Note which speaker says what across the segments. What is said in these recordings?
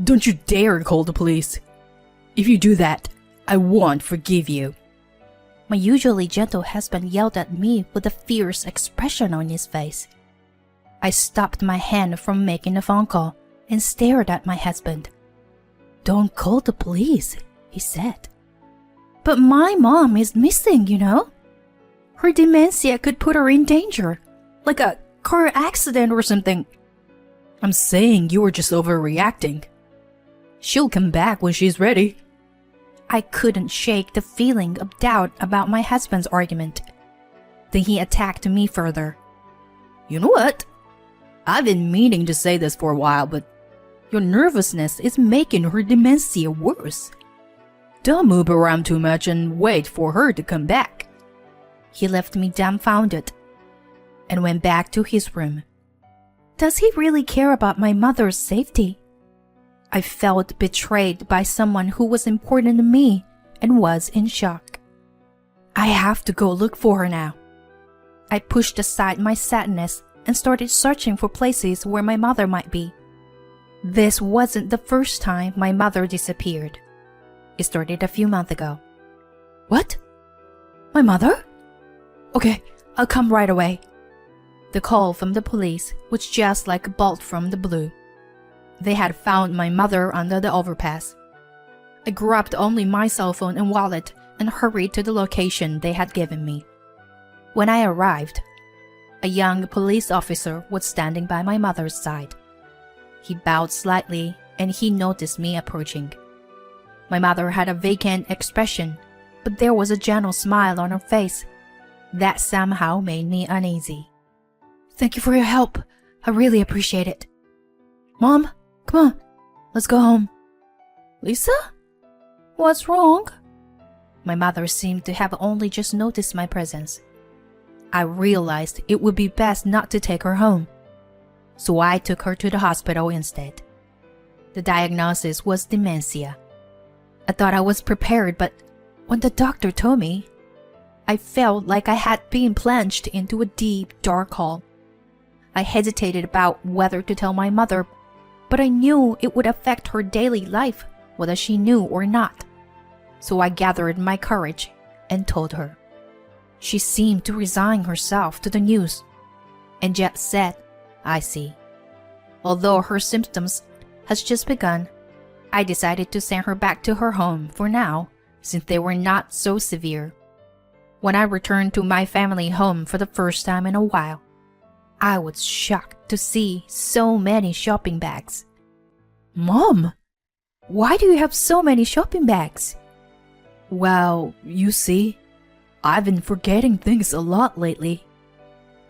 Speaker 1: Don't you dare call the police. If you do that, I won't forgive you.
Speaker 2: My usually gentle husband yelled at me with a fierce expression on his face. I stopped my hand from making a phone call and stared at my husband. Don't call the police, he said. But my mom is missing, you know. Her dementia could put her in danger, like a car accident or something.
Speaker 1: I'm saying you were just overreacting. She'll come back when she's ready.
Speaker 2: I couldn't shake the feeling of doubt about my husband's argument. Then he attacked me further.
Speaker 1: You know what? I've been meaning to say this for a while, but your nervousness is making her dementia worse. Don't move around too much and wait for her to come back.
Speaker 2: He left me dumbfounded and went back to his room. Does he really care about my mother's safety? I felt betrayed by someone who was important to me and was in shock. I have to go look for her now. I pushed aside my sadness and started searching for places where my mother might be. This wasn't the first time my mother disappeared. It started a few months ago.
Speaker 1: What? My mother?
Speaker 2: Okay, I'll come right away. The call from the police was just like a bolt from the blue. They had found my mother under the overpass. I grabbed only my cell phone and wallet and hurried to the location they had given me. When I arrived, a young police officer was standing by my mother's side. He bowed slightly and he noticed me approaching. My mother had a vacant expression, but there was a gentle smile on her face that somehow made me uneasy. Thank you for your help. I really appreciate it. Mom, come on, let's go home. Lisa? What's wrong? My mother seemed to have only just noticed my presence. I realized it would be best not to take her home, so I took her to the hospital instead. The diagnosis was dementia. I thought I was prepared, but when the doctor told me, I felt like I had been plunged into a deep, dark hole. I hesitated about whether to tell my mother, but I knew it would affect her daily life, whether she knew or not. So I gathered my courage and told her. She seemed to resign herself to the news and just said, I see. Although her symptoms has just begun, I decided to send her back to her home for now, since they were not so severe. When I returned to my family home for the first time in a while, I was shocked to see so many shopping bags. Mom, why do you have so many shopping bags?
Speaker 1: Well, you see, I've been forgetting things a lot lately,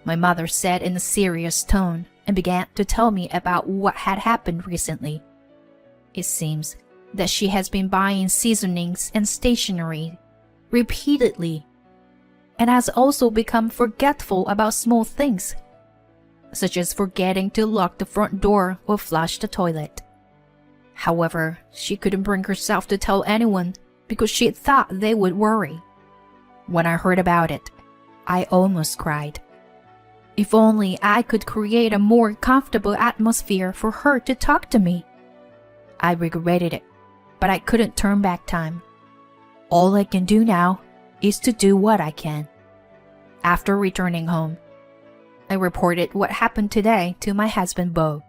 Speaker 2: my mother said in a serious tone and began to tell me about what had happened recently. It seems that she has been buying seasonings and stationery repeatedly and has also become forgetful about small things, such as forgetting to lock the front door or flush the toilet. However, she couldn't bring herself to tell anyone because she thought they would worry. When I heard about it, I almost cried. If only I could create a more comfortable atmosphere for her to talk to me. I regretted it, but I couldn't turn back time. All I can do now is to do what I can. After returning home, I reported what happened today to my husband, Bo.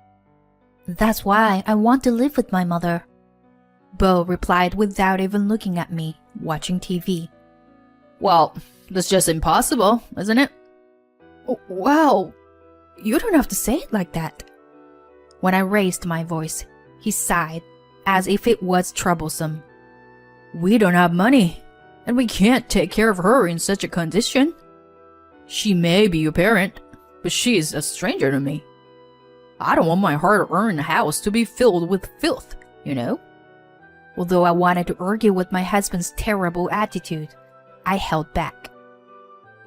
Speaker 2: That's why I want to live with my mother. Bo replied without even looking at me, watching TV.
Speaker 1: Well, that's just impossible, isn't it?
Speaker 2: Well, you don't have to say it like that. When I raised my voice, he sighed as if it was troublesome.
Speaker 1: We don't have money, and we can't take care of her in such a condition. She may be your parent, but she is a stranger to me. I don't want my hard-earned house to be filled with filth, you know?
Speaker 2: Although I wanted to argue with my husband's terrible attitude, I held back.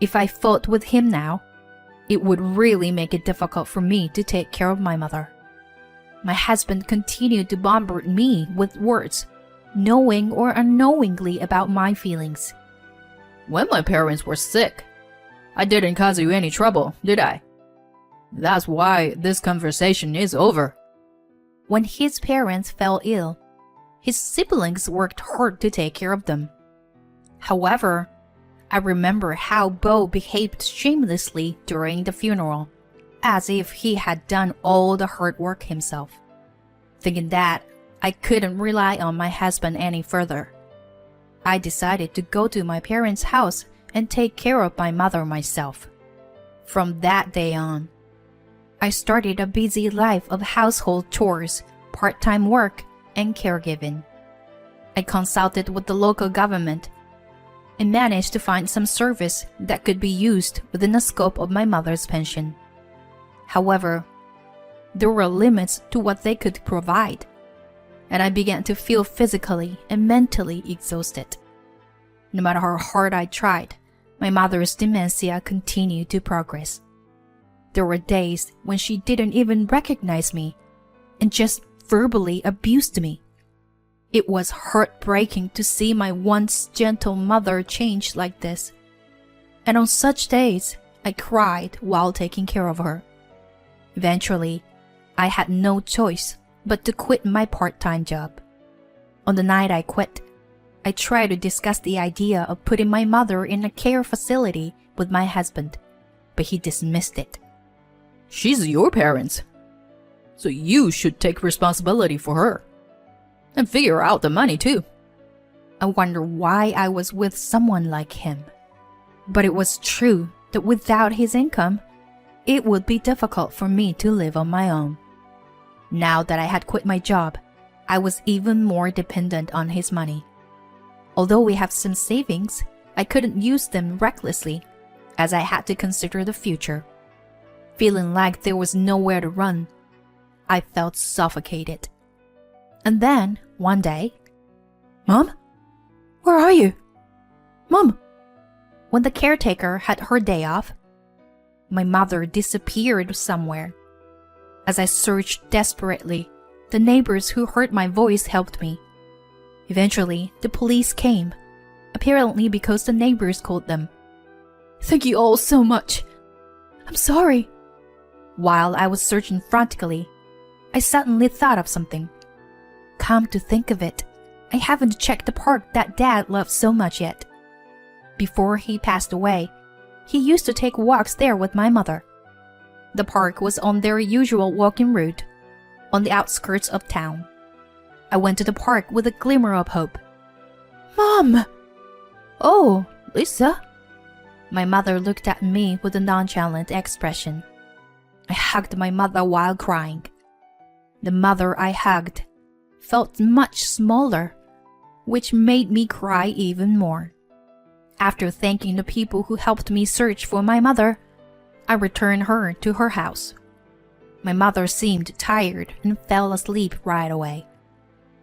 Speaker 2: If I fought with him now, it would really make it difficult for me to take care of my mother. My husband continued to bombard me with words, knowing or unknowingly about my feelings.
Speaker 1: When my parents were sick, I didn't cause you any trouble, did I? That's why this conversation is over.
Speaker 2: When his parents fell ill, his siblings worked hard to take care of them. However, I remember how Bo behaved shamelessly during the funeral, as if he had done all the hard work himself. Thinking that I couldn't rely on my husband any further, I decided to go to my parents' house and take care of my mother myself. From that day on, I started a busy life of household chores, part-time work, and caregiving. I consulted with the local government and managed to find some service that could be used within the scope of my mother's pension. However, there were limits to what they could provide, and I began to feel physically and mentally exhausted. No matter how hard I tried, my mother's dementia continued to progress. There were days when she didn't even recognize me and just verbally abused me. It was heartbreaking to see my once gentle mother change like this. And on such days, I cried while taking care of her. Eventually, I had no choice but to quit my part-time job. On the night I quit, I tried to discuss the idea of putting my mother in a care facility with my husband, but he dismissed it.
Speaker 1: She's your parents, so you should take responsibility for her. And figure out the money too.
Speaker 2: I wonder why I was with someone like him. But it was true that without his income, it would be difficult for me to live on my own. Now that I had quit my job, I was even more dependent on his money. Although we have some savings, I couldn't use them recklessly, as I had to consider the future. Feeling like there was nowhere to run, I felt suffocated. And then, one day,
Speaker 1: Mom? Where are you? Mom?
Speaker 2: When the caretaker had her day off, my mother disappeared somewhere. As I searched desperately, the neighbors who heard my voice helped me. Eventually, the police came, apparently because the neighbors called them.
Speaker 1: Thank you all so much. I'm sorry.
Speaker 2: While I was searching frantically, I suddenly thought of something. Come to think of it, I haven't checked the park that Dad loved so much yet. Before he passed away, he used to take walks there with my mother. The park was on their usual walking route, on the outskirts of town. I went to the park with a glimmer of hope.
Speaker 1: Mom!
Speaker 2: Oh, Lisa? My mother looked at me with a nonchalant expression. I hugged my mother while crying. The mother I hugged felt much smaller, which made me cry even more. After thanking the people who helped me search for my mother, I returned her to her house. My mother seemed tired and fell asleep right away.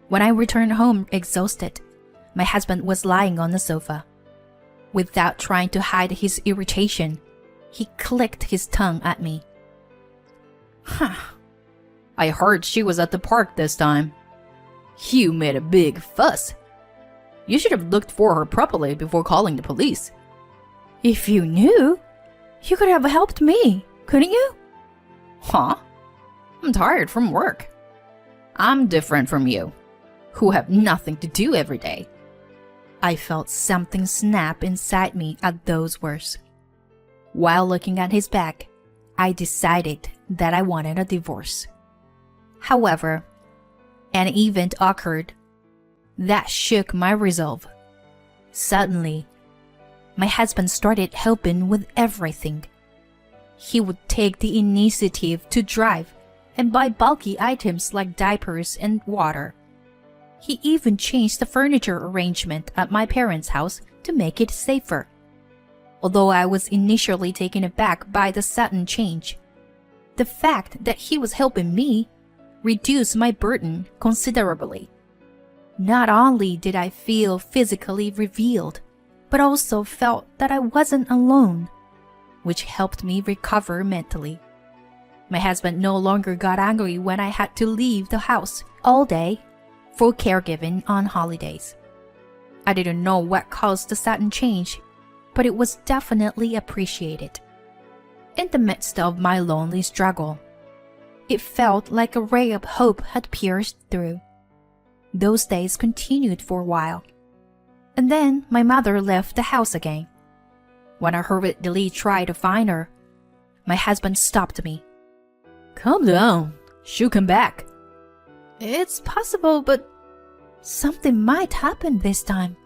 Speaker 2: When I returned home exhausted, my husband was lying on the sofa. Without trying to hide his irritation, he clicked his tongue at me.
Speaker 1: I heard she was at the park this time. You made a big fuss. You should have looked for her properly before calling the police.
Speaker 2: If you knew, you could have helped me, couldn't you?
Speaker 1: Huh? I'm tired from work. I'm different from you, who have nothing to do every day.
Speaker 2: I felt something snap inside me at those words. While looking at his back, I decided that I wanted a divorce. However, an event occurred that shook my resolve. Suddenly, my husband started helping with everything. He would take the initiative to drive and buy bulky items like diapers and water. He even changed the furniture arrangement at my parents' house to make it safer. Although I was initially taken aback by the sudden change, the fact that he was helping me reduced my burden considerably. Not only did I feel physically revealed, but also felt that I wasn't alone, which helped me recover mentally. My husband no longer got angry when I had to leave the house all day for caregiving on holidays. I didn't know what caused the sudden change, but it was definitely appreciated. In the midst of my lonely struggle, It felt like a ray of hope had pierced through. Those days continued for a while. And then my mother left the house again. When I hurriedly tried to find her, my husband stopped me.
Speaker 1: Calm down. She'll come back.
Speaker 2: It's possible, but something might happen this time.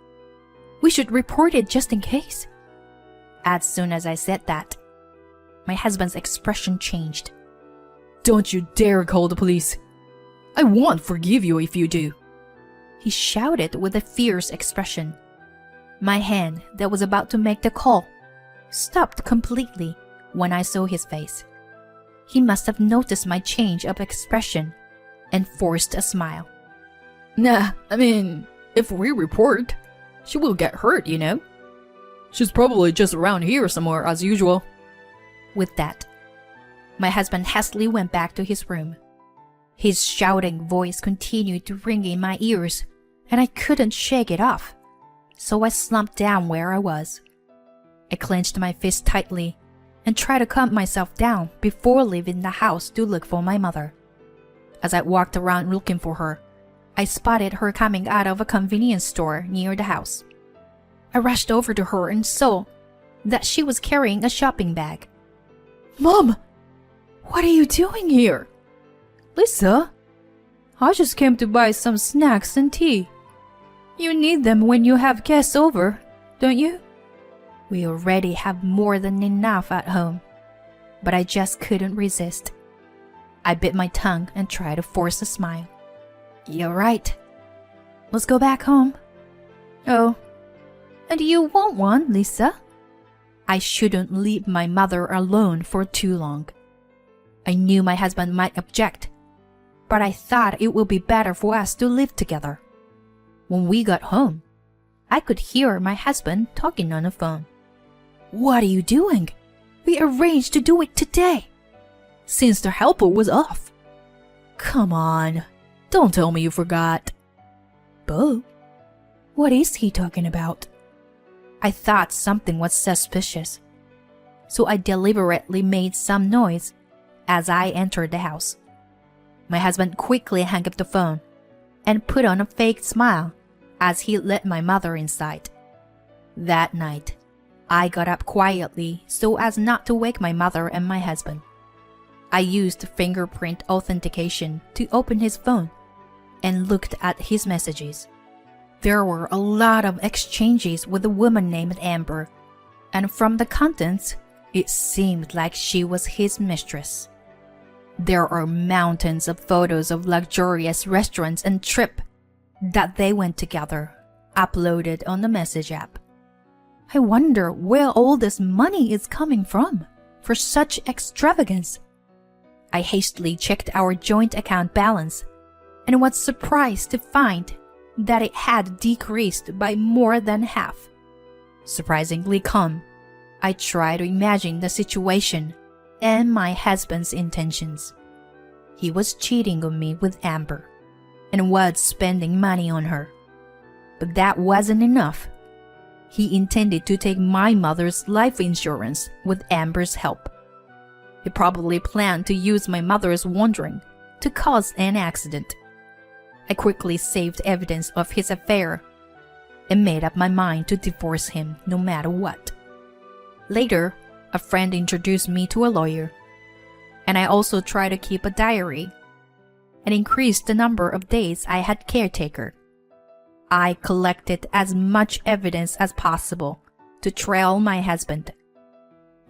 Speaker 2: We should report it just in case. As soon as I said that, my husband's expression changed.
Speaker 1: Don't you dare call the police. I won't forgive you if you do.
Speaker 2: He shouted with a fierce expression. My hand that was about to make the call stopped completely when I saw his face. He must have noticed my change of expression and forced a smile.
Speaker 1: Nah, I mean, if we report, she will get hurt, you know. She's probably just around here somewhere as usual.
Speaker 2: With that, my husband hastily went back to his room. His shouting voice continued to ring in my ears, and I couldn't shake it off. So I slumped down where I was. I clenched my fist tightly and tried to calm myself down before leaving the house to look for my mother. As I walked around looking for her, I spotted her coming out of a convenience store near the house. I rushed over to her and saw that she was carrying a shopping bag.
Speaker 1: Mom, what are you doing here?
Speaker 2: Lisa, I just came to buy some snacks and tea. You need them when you have guests over, don't you? We already have more than enough at home, but I just couldn't resist. I bit my tongue and tried to force a smile. You're right. Let's go back home. Oh, and you want one, Lisa? I shouldn't leave my mother alone for too long. I knew my husband might object, but I thought it would be better for us to live together. When we got home, I could hear my husband talking on the phone. What are you doing? We arranged to do it today,
Speaker 1: Since the helper was off.
Speaker 2: Come on.
Speaker 1: Don't tell me you forgot.
Speaker 2: Bo? What is he talking about? I thought something was suspicious, so I deliberately made some noise as I entered the house. My husband quickly hung up the phone and put on a fake smile as he let my mother inside. That night, I got up quietly so as not to wake my mother and my husband. I used fingerprint authentication to open his phone and looked at his messages. There were a lot of exchanges with a woman named Amber, and from the contents, it seemed like she was his mistress. There are mountains of photos of luxurious restaurants and trip that they went together, uploaded on the message app. I wonder where all this money is coming from for such extravagance. I hastily checked our joint account balance and was surprised to find that it had decreased by more than half. Surprisingly calm, I tried to imagine the situation and my husband's intentions. He was cheating on me with Amber and was spending money on her. But that wasn't enough. He intended to take my mother's life insurance with Amber's help. He probably planned to use my mother's wandering to cause an accident. I quickly saved evidence of his affair and made up my mind to divorce him no matter what. Later, a friend introduced me to a lawyer, and I also tried to keep a diary and increased the number of days I had caretaker. I collected as much evidence as possible to trail my husband,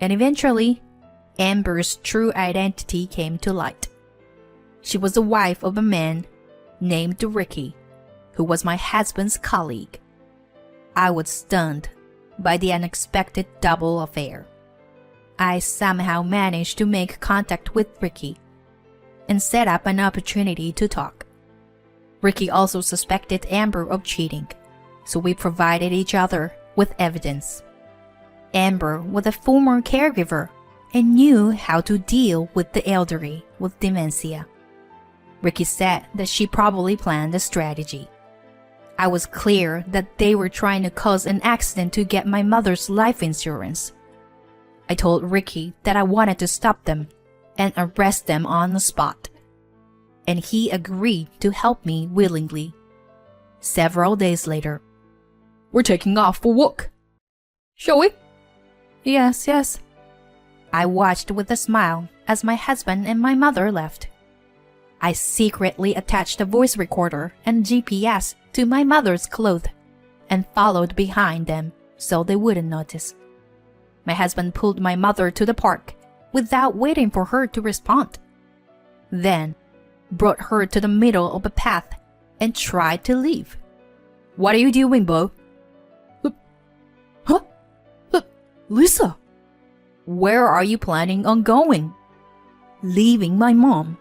Speaker 2: and eventually, Amber's true identity came to light. She was the wife of a man named Ricky, who was my husband's colleague. I was stunned by the unexpected double affair. I somehow managed to make contact with Ricky and set up an opportunity to talk. Ricky also suspected Amber of cheating, so we provided each other with evidence. Amber was a former caregiver and knew how to deal with the elderly with dementia. Ricky said that she probably planned a strategy. I was clear that they were trying to cause an accident to get my mother's life insurance. I told Ricky that I wanted to stop them and arrest them on the spot. And he agreed to help me willingly. Several days later,
Speaker 1: We're taking off for walk. Shall we?
Speaker 2: yes, yes. I watched with a smile as my husband and my mother left. I secretly attached a voice recorder and GPS to my mother's clothes and followed behind them so they wouldn't notice. My husband pulled my mother to the park without waiting for her to respond. Then brought her to the middle of a path and tried to leave.
Speaker 1: What are you doing, Bo? Huh? Lisa, where are you planning on going?
Speaker 2: Leaving my mom.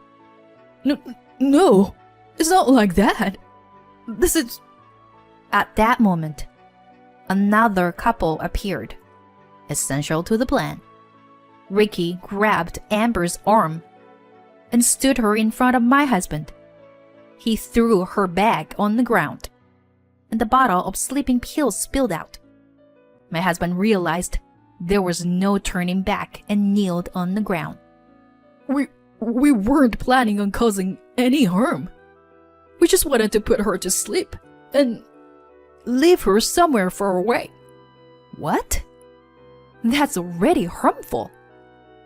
Speaker 1: No, it's not like that. This is...
Speaker 2: At that moment, another couple appeared, essential to the plan. Ricky grabbed Amber's arm and stood her in front of my husband. He threw her bag on the ground, and the bottle of sleeping pills spilled out. My husband realized there was no turning back and kneeled on the ground.
Speaker 1: We weren't planning on causing any harm. We just wanted to put her to sleep and leave her somewhere far away.
Speaker 2: What? That's already harmful.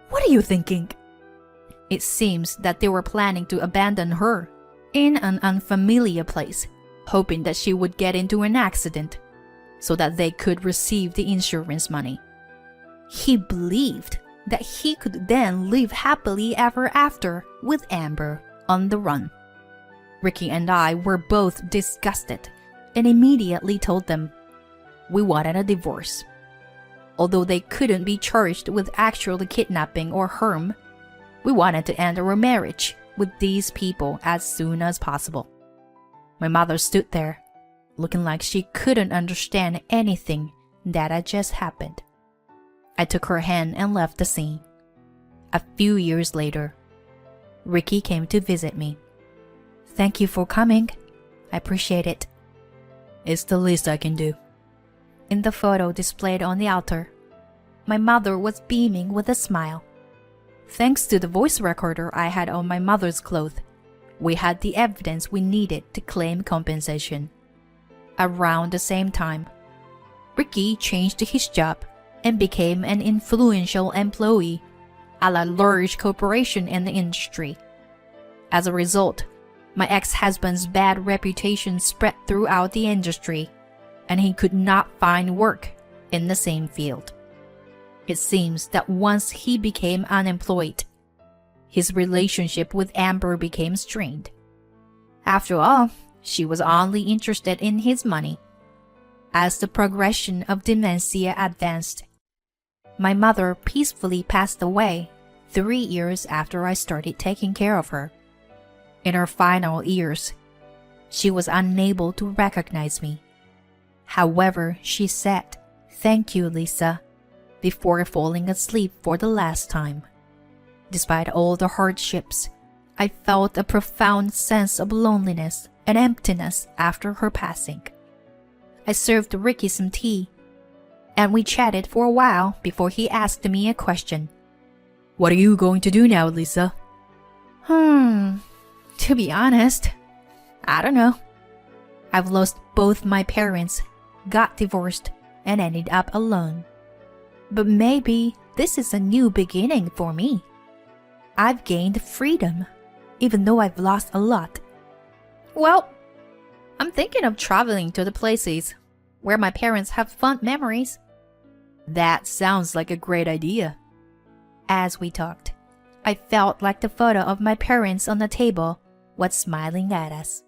Speaker 2: What are you thinking? It seems that they were planning to abandon her in an unfamiliar place, hoping that she would get into an accident so that they could receive the insurance money. He believed that he could then live happily ever after with Amber on the run. Ricky and I were both disgusted and immediately told them we wanted a divorce. Although they couldn't be charged with actual kidnapping or harm, we wanted to end our marriage with these people as soon as possible. My mother stood there, looking like she couldn't understand anything that had just happened. I took her hand and left the scene. A few years later, Ricky came to visit me. Thank you for coming. I appreciate it.
Speaker 1: It's the least I can do.
Speaker 2: In the photo displayed on the altar, my mother was beaming with a smile. Thanks to the voice recorder I had on my mother's clothes, we had the evidence we needed to claim compensation. Around the same time, Ricky changed his job and became an influential employee at a large corporation in the industry. As a result, my ex-husband's bad reputation spread throughout the industry, and he could not find work in the same field. It seems that once he became unemployed, his relationship with Amber became strained. After all, she was only interested in his money. As the progression of dementia advanced, my mother peacefully passed away 3 years after I started taking care of her. In her final years, she was unable to recognize me. However, she said, "Thank you, Lisa," before falling asleep for the last time. Despite all the hardships, I felt a profound sense of loneliness and emptiness after her passing. I served Ricky some tea, and we chatted for a while before he asked me a question.
Speaker 1: What are you going to do now, Lisa?
Speaker 2: To be honest, I don't know. I've lost both my parents, got divorced, and ended up alone. But maybe this is a new beginning for me. I've gained freedom, even though I've lost a lot. Well, I'm thinking of traveling to the places where my parents have fond memories.
Speaker 1: That sounds like a great idea.
Speaker 2: As we talked, I felt like the photo of my parents on the table was smiling at us.